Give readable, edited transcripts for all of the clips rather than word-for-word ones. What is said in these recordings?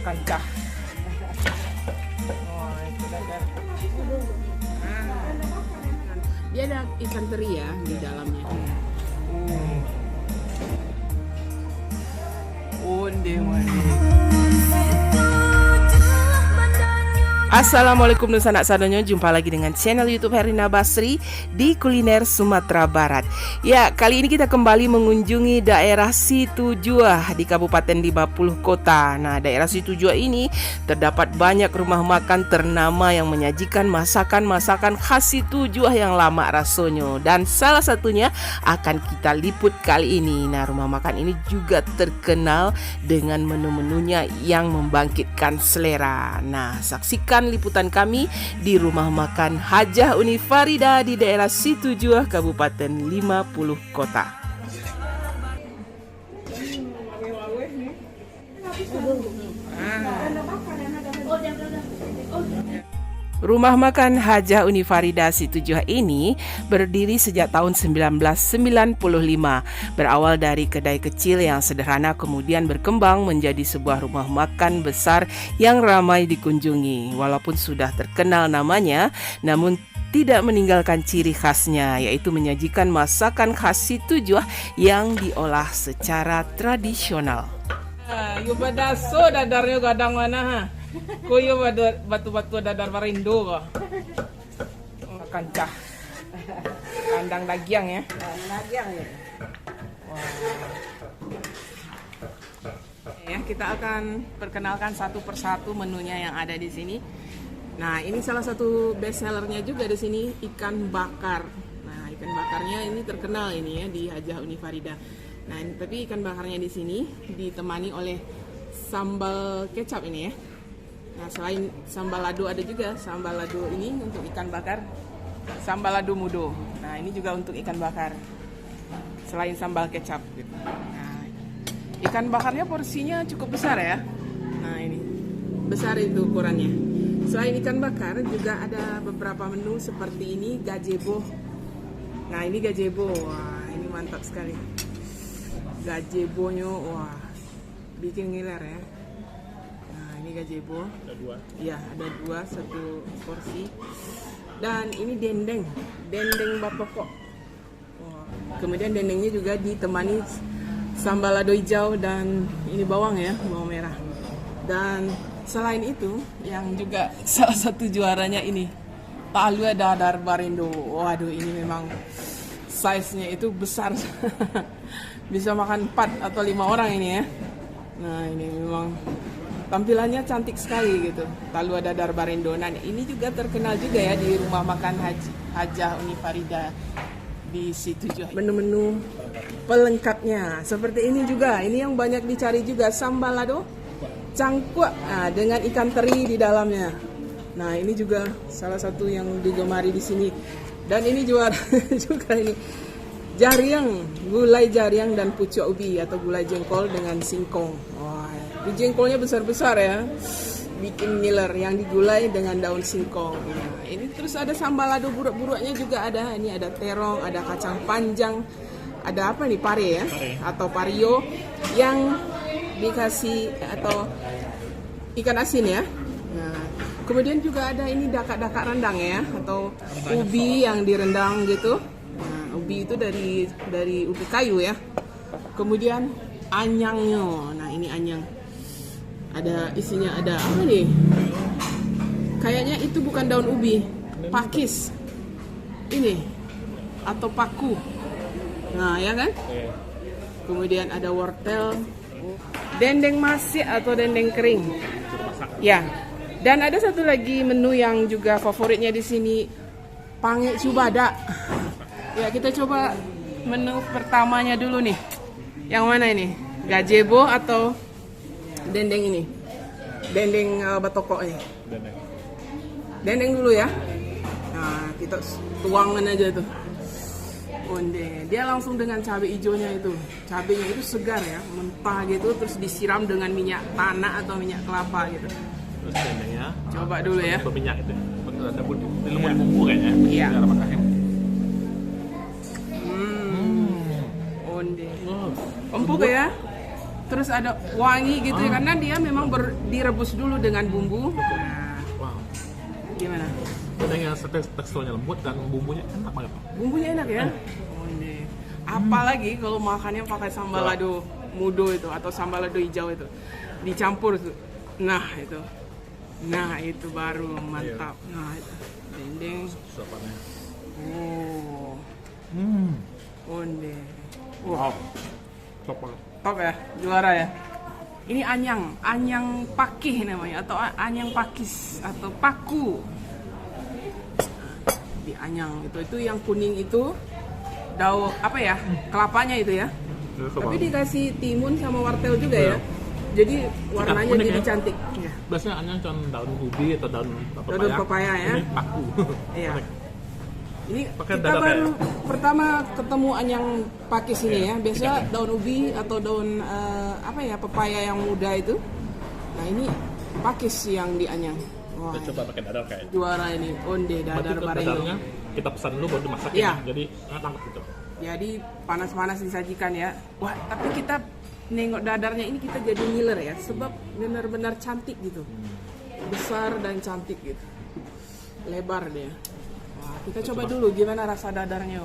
kancah. Oh, itu dadar. Dia ada ikan teri ya di dalamnya. Onde mani. Assalamualaikum Nusa Anak Sadonyo, jumpa lagi dengan channel YouTube Herina Basri di Kuliner Sumatera Barat. Ya, kali ini kita kembali mengunjungi daerah Situjuah di Kabupaten 50 Kota. Nah, daerah Situjuah ini terdapat banyak rumah makan ternama yang menyajikan masakan-masakan khas Situjuah yang lama rasanya. Dan salah satunya akan kita liput kali ini. Nah, rumah makan ini juga terkenal dengan menu-menunya yang membangkitkan selera. Nah, saksikan liputan kami di rumah makan Hajah Uni Farida di daerah Situjuah, Kabupaten 50 Kota. Rumah makan Hajah Uni Farida Situjuah ini berdiri sejak tahun 1995. Berawal dari kedai kecil yang sederhana kemudian berkembang menjadi sebuah rumah makan besar yang ramai dikunjungi. Walaupun sudah terkenal namanya, namun tidak meninggalkan ciri khasnya, yaitu menyajikan masakan khas Situjuah yang diolah secara tradisional. Yo badaso dadarnya gadang mana ha? Koyo batu-batu dadar Marindo kok. Kancah. Kandang dagiang ya. Dagiang ya. Ya, kita akan perkenalkan satu persatu menunya yang ada di sini. Nah, ini salah satu best sellernya juga di sini, ikan bakar. Nah, ikan bakarnya ini terkenal ini ya di Hajah Uni Farida. Nah, tapi ikan bakarnya di sini ditemani oleh sambal kecap ini ya. Nah, selain sambal lado ada juga sambal lado ini untuk ikan bakar, sambal lado mudo. Nah, ini juga untuk ikan bakar. Selain sambal kecap gitu. Nah, ikan bakarnya porsinya cukup besar ya. Nah, ini besar itu ukurannya. Selain ikan bakar juga ada beberapa menu seperti ini, gazebo. Nah, ini gazebo. Wah, ini mantap sekali. Gazebonya wah, bikin ngiler ya. Ini gazebo, ada dua. Iya, ada dua, satu porsi. Dan ini dendeng bapokok. Kemudian dendengnya juga ditemani sambal lado hijau dan ini bawang ya, bawang merah. Dan selain itu, yang juga salah satu juaranya ini, palu dadar Marindo. Waduh, ini memang size-nya itu besar. Bisa makan 4 atau 5 orang ini ya. Nah, ini memang tampilannya cantik sekali gitu. Talua dadar Marindo. Nah, ini juga terkenal juga ya di rumah makan Hajah Uni Farida di Situjuah. Menu-menu pelengkapnya seperti ini juga. Ini yang banyak dicari juga, sambal lado cangkuak dengan ikan teri di dalamnya. Nah, ini juga salah satu yang digemari di sini. Dan ini juara juga ini. Jariang, gulai jariang dan pucuk ubi atau gulai jengkol dengan singkong. Wah, jengkolnya besar-besar ya, bikin ngiler, yang digulai dengan daun singkong. Nah, ini terus ada sambal lado buruk-buruknya juga ada. Ini ada terong, ada kacang panjang, ada apa nih, pare ya, atau pario yang dikasih atau ikan asin ya. Nah, kemudian juga ada ini dakak-dakak rendang ya, atau ubi yang direndang gitu. Nah, ubi itu dari ubi kayu ya. Kemudian anyangnya. Nah, ini anyang. Ada isinya, ada apa nih? Kayaknya itu bukan daun ubi, pakis. Ini atau paku. Nah, ya kan? Kemudian ada wortel, dendeng masih atau dendeng kering. Ya. Dan ada satu lagi menu yang juga favoritnya di sini, pange cubada. Ya, kita coba menu pertamanya dulu nih. Yang mana ini? Gazebo atau dendeng ini? Dendeng batokok ini. Dendeng dulu ya. Nah, kita tuangkan aja tuh. Onde. Dia langsung dengan cabai hijaunya itu. Cabainya itu segar ya, mentah gitu, terus disiram dengan minyak tanah atau minyak kelapa gitu. Terus dendengnya coba dulu ya. Berminyak itu. Ada bumbu kayaknya. Iya. Onde. Empuk ya. terus ada wangi gitu ya, karena dia memang direbus dulu dengan bumbu. Nah, Wow. gimana? Dendeng yang teksturnya lembut dan bumbunya enak banget. Bumbunya enak ya? Oh, ini. Apalagi kalau makannya pakai sambal lado mudo itu atau sambal lado hijau itu. Dicampur tuh. Nah, itu baru mantap. Nah, itu dendeng. Suapannya. Oh. Onde. Wow. Top banget. Top ya, juara ya. Ini anyang pakih namanya atau anyang pakis atau paku. Di anyang itu yang kuning itu daun apa ya? Kelapanya itu ya. Tapi dikasih timun sama wortel juga ya. Jadi warnanya unik jadi ya. cantik. Ya. Biasanya anyang cuma daun ubi atau daun Papaya ya. Ini paku. Iya. Ini Pakai kita dadar baru ya? pertama ketemu anyang pakis ini ya. Biasa daun ubi atau daun apa ya, pepaya yang muda itu. Nah, ini pakis yang di anyang. Wah, Kita coba pakai dadar kayak. juara ini. Onde dadar Berarti barenggo. dadarnya kita pesan dulu baru dimasak Iya. ya. Jadi enak gitu. Jadi panas-panas disajikan ya. Wah, tapi kita nengok dadarnya ini kita jadi ngiler ya, sebab benar-benar cantik gitu. Besar dan cantik gitu. Lebar dia. Wah, kita coba dulu gimana rasa dadarnya.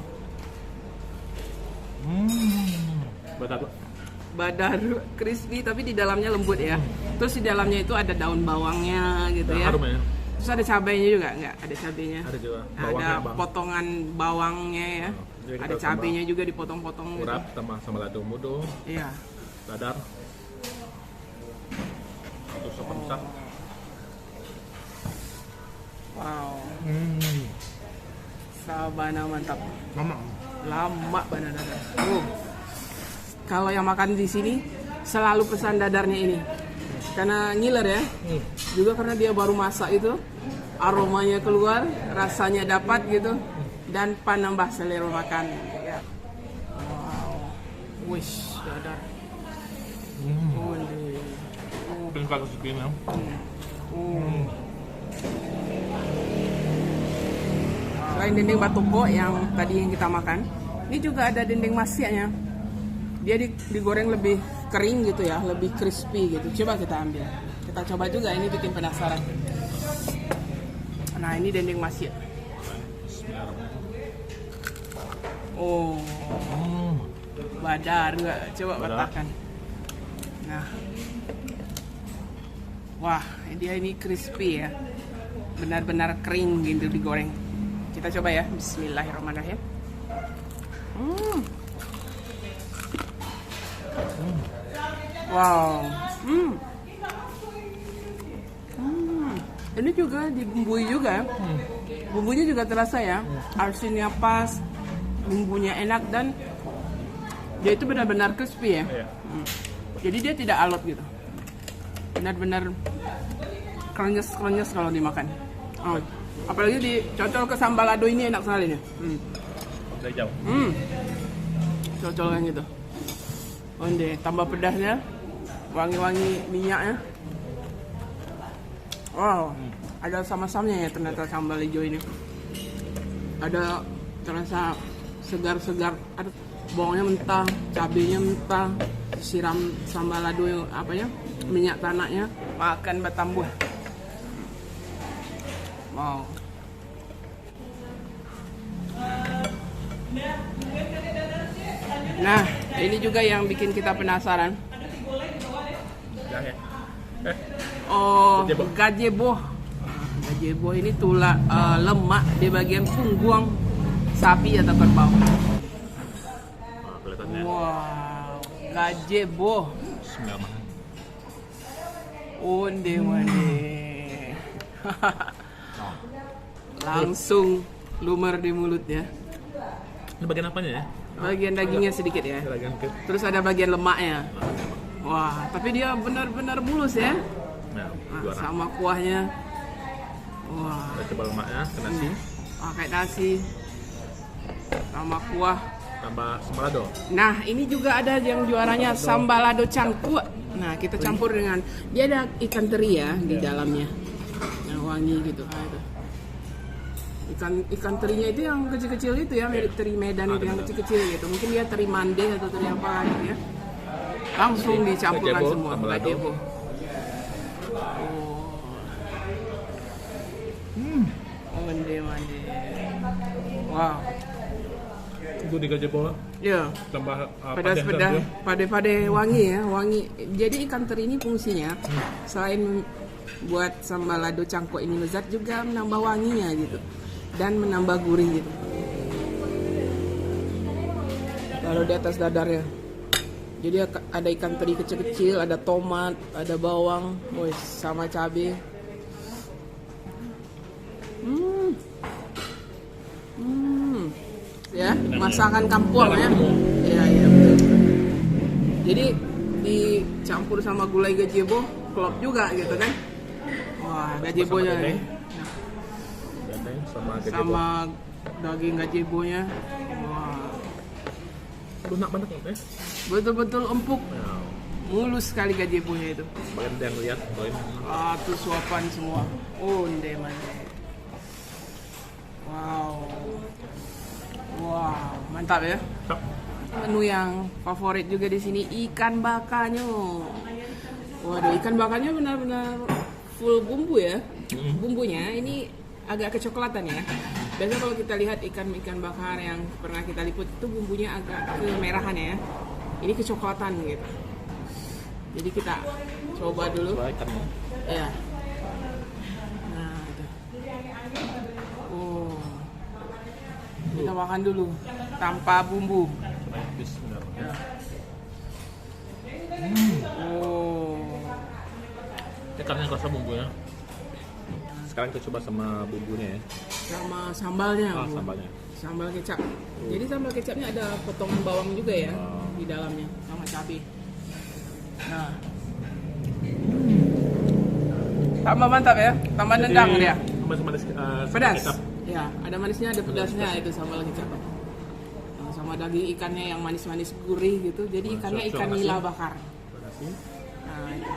Badar crispy tapi di dalamnya lembut ya. Terus di dalamnya itu ada daun bawangnya gitu ya. Harum ya. Terus ada cabainya juga nggak? Ada cabainya. Ada juga. Ada Bawangnya, Bang. potongan bawangnya ya. Jadi Ada kita cabainya juga dipotong-potong gitu. Urap sama lado mudo, Iya. dadar. Untuk sop rusak. Wow. Sabana mantap. Mama. Lama banget dadar. Kalau yang makan di sini selalu pesan dadarnya ini. Karena ngiler ya. Juga karena dia baru masak itu. Aromanya keluar, rasanya dapat gitu. Dan panambah selera makan. Ya. Wow. Wish, dadar. Pin pakai spin ya. Selain dendeng batoko yang tadi yang kita makan, ini juga ada dendeng masiaknya. Dia digoreng lebih kering gitu ya, lebih crispy gitu. Coba kita ambil. Kita coba juga, ini bikin penasaran. Nah, ini dendeng masiak. Oh, badar juga. Coba batakan. Nah, wah, dia ini crispy ya, benar-benar kering gitu digoreng. Kita coba ya, Bismillahirrahmanirrahim. Wow. Ini juga dibumbui juga. Bumbunya juga terasa ya. Asinnya pas, bumbunya enak dan dia itu benar-benar crispy ya. Jadi dia tidak alot gitu. Benar-benar krenyes kalau dimakan. Apalagi dicocol ke sambal lado ini enak sekali nih. Dari jauh. Cocol kan gitu. Onde, tambah pedasnya, wangi-wangi minyaknya. Wow, ada sama-samanya ya ternyata sambal hijau ini. Ada terasa segar-segar, ada bawangnya mentah, cabenya mentah, siram sambal lado yang apa ya, minyak tanahnya, makan bertambah. Wow. Nah, ini juga yang bikin kita penasaran. Oh, gazebo. Gazebo ini tulang lemak di bagian punggung sapi atau kerbau. Kelihatannya. Wow, gazebo. Bismillah. Onde. Langsung lumer di mulut ya. Ini bagian apanya ya? Bagian dagingnya sedikit ya. Bagian ke. Terus ada bagian lemaknya. Wah, tapi dia benar-benar mulus ya. Nah, Nah, juara. sama kuahnya. Wah, Kita coba lemaknya ke nasi, pakai nasi sama kuah. tambah sembalado. Nah, ini juga ada yang juaranya sambal lado cangkuk. Nah, kita campur dengan dia ada ikan teri ya di dalamnya. Yang wangi gitu. Nah, itu. Ikan terinya itu yang kecil-kecil itu ya, mirip teri Medan itu yang kecil-kecil gitu. Mungkin dia teri mande atau teri apa gitu ya. Langsung dicampurkan gazebo, semua sambal lado. gazebo. Mande. Wow. Itu di gazebo Ya, tambah pedas-pedas, pade-pade wangi ya, wangi. Jadi ikan teri ini fungsinya selain buat sambal lado cangkok ini lezat juga menambah wanginya gitu dan menambah gurih gitu. Kalau di atas dadarnya, jadi ada ikan teri kecil-kecil, ada tomat, ada bawang, sama cabai. Ya, masakan kampung ya. Iya betul. Jadi dicampur sama gulai gazebo, klop juga gitu kan. Wah, gazebonya nih. Sama daging gazebonya. Wah. Lunak banget ya. Betul-betul empuk. Ya. Mulus sekali gazebonya itu. Bagian yang lihat, poin. Tuh suapan semua. Oh, ndeman. Wow, mantap ya. Menu yang favorit juga di sini ikan bakannya. Waduh, ikan bakannya benar-benar full bumbu ya. Bumbunya ini agak kecoklatan ya. Biasanya kalau kita lihat ikan bakar yang pernah kita liput itu bumbunya agak kemerahan ya. Ini kecoklatan gitu. Jadi kita coba dulu. Ya. Nah, itu. Oh. Kita makan dulu tanpa bumbu. Ya. Ikannya kerasa bumbunya. Sekarang kita coba sama bumbunya ya. Sama sambalnya. Sambalnya. Sambal kecap. Jadi sambal kecapnya ada potongan bawang juga ya di dalamnya sama cabai. Nah. Tambah mantap ya, tambah nendang dia. Manis, pedas. Kecap. Ya, ada manisnya, ada pedasnya itu sambal kecap. Nah, sama daging ikannya yang manis-manis gurih gitu. Jadi ikannya ikan nila bakar. Nah, itu.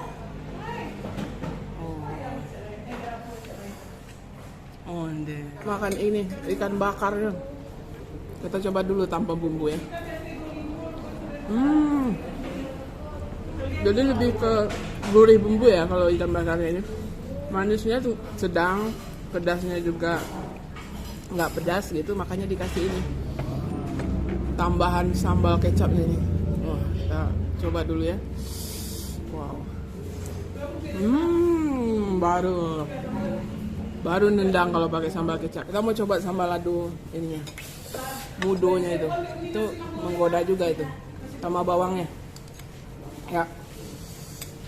Makan ini ikan bakarnya. Kita coba dulu tanpa bumbu ya. Jadi lebih ke gurih bumbu ya kalau ikan bakarnya ini. Manisnya tuh sedang, pedasnya juga nggak pedas gitu, makanya dikasih ini tambahan sambal kecap ini. Kita coba dulu ya. Wow. Baru nendang kalau pakai sambal kecap. Kita mau coba sambal lado ininya, mudonya itu menggoda juga itu, sama bawangnya. Ya.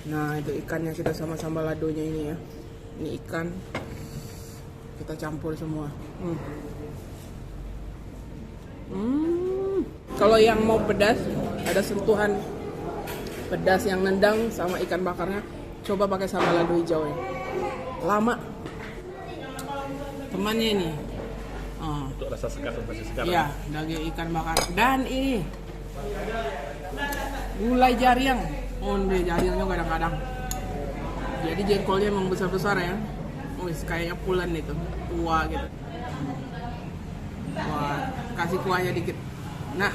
Nah itu ikannya kita sama sambal ladonya ini ya. Ini ikan kita campur semua. Kalau yang mau pedas, ada sentuhan pedas yang nendang sama ikan bakarnya, coba pakai sambal lado hijau ya. Lama temannya ini. Untuk rasa segar. Iya, daging ikan bakar. Dan ini gulai jariang. Jariangnya kadang-kadang. Jadi jengkolnya emang besar-besar ya. Kayaknya pulen itu, tua gitu. Wah, kasih kuahnya dikit. Nah,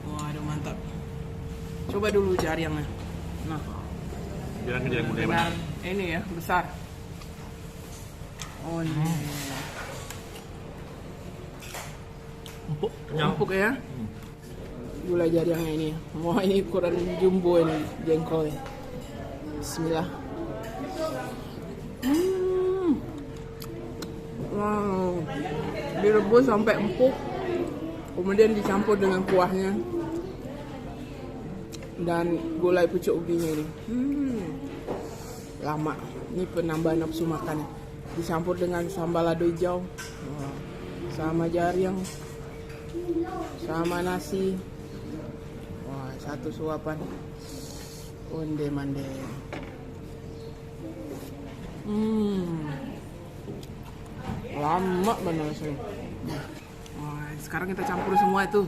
waduh mantap. Coba dulu jariangnya. Nah, Jariang gede banget. Ini ya besar. Empuk ya. Gulai jariangnya ini. Wah ini ukuran jumbo ini jengkolnya. Bismillah. Wow. Direbus sampai empuk. Kemudian dicampur dengan kuahnya. Dan gulai pucuk ubinya ini. Lama. Ini penambah nafsu makan. Dicampur dengan sambal lado hijau. Sama jariang. Sama nasi. Wah, satu suapan. Onde mande. Lama benar sih. Wah, sekarang kita campur semua itu.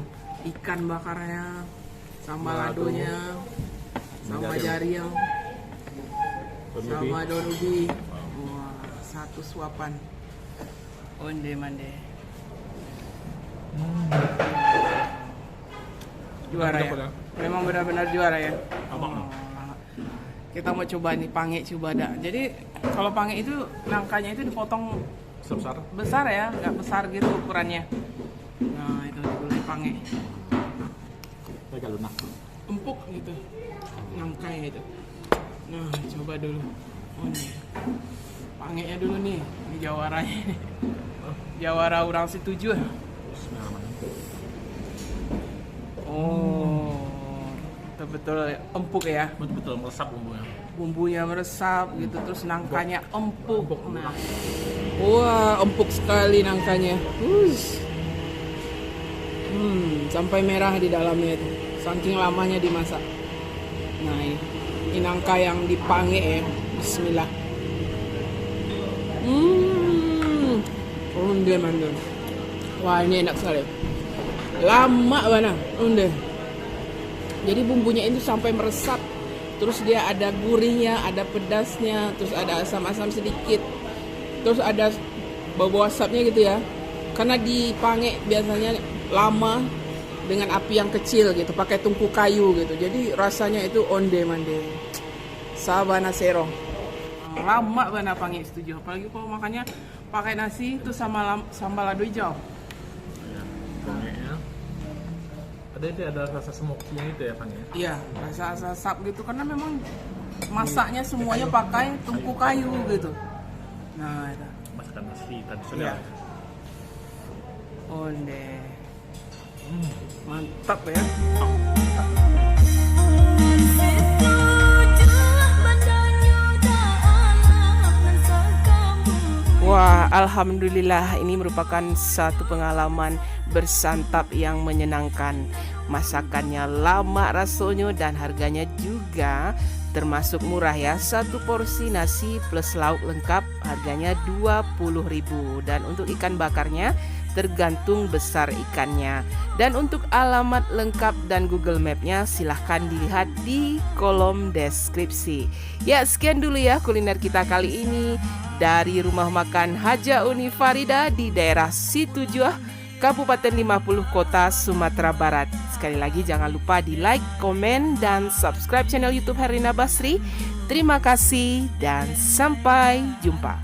Ikan bakarnya, sama ladonya, sama jariang, sama daun ubi. Wah, satu suapan. Onde mande. Juara ya. Dapat ya. Memang benar-benar juara ya. Abang. Kita mau coba nih pange coba dah. Jadi kalau pange itu nangkanya itu dipotong Sebesar. besar ya, nggak besar gitu ukurannya. Nah itu digulai pange, Agak lunak. empuk gitu nangkanya itu. Nah coba dulu. Oh nih, pangenya dulu nih, ini jawaranya nih. Jawara orang setuju. Bismillahirrahmanirrahim. Oh, betul-betul empuk ya. Betul-betul meresap bumbunya. Bumbunya meresap gitu, terus nangkanya empuk. Nah. Wah, empuk sekali nangkanya. Sampai merah di dalamnya itu. Saking lamanya dimasak. Nah, ini nangka yang dipange ya. Bismillah. Unde mandun. Wah, ini enak sekali. Lama banget, unde. Jadi bumbunya itu sampai meresap. Terus dia ada gurihnya, ada pedasnya, terus ada asam-asam sedikit. Terus ada bau asapnya gitu ya. Karena dipange biasanya lama dengan api yang kecil gitu, pakai tungku kayu gitu. Jadi rasanya itu onde mande. Sabana sero. Lama banget pange setuju. Apalagi kalau makannya pakai nasi itu sama sambal lado hijau. Ya, pangenya. Ada rasa smoky itu ya pangnya. Iya, rasa asap gitu karena memang masaknya semuanya pakai tungku kayu gitu. Nah, itu. Masakan nasi Iya. tradisional. Onde. Mantap ya. Wah, alhamdulillah ini merupakan satu pengalaman bersantap yang menyenangkan. Masakannya lama rasanya dan harganya juga termasuk murah ya. Satu porsi nasi plus lauk lengkap harganya 20.000 dan untuk ikan bakarnya tergantung besar ikannya. Dan untuk alamat lengkap dan Google Map-nya silahkan dilihat di kolom deskripsi. Ya, sekian dulu ya kuliner kita kali ini dari Rumah Makan Haja Uni Farida di daerah Situjuah, Kabupaten 50 Kota, Sumatera Barat. Sekali lagi jangan lupa di like, komen, dan subscribe channel YouTube Herlina Basri. Terima kasih dan sampai jumpa.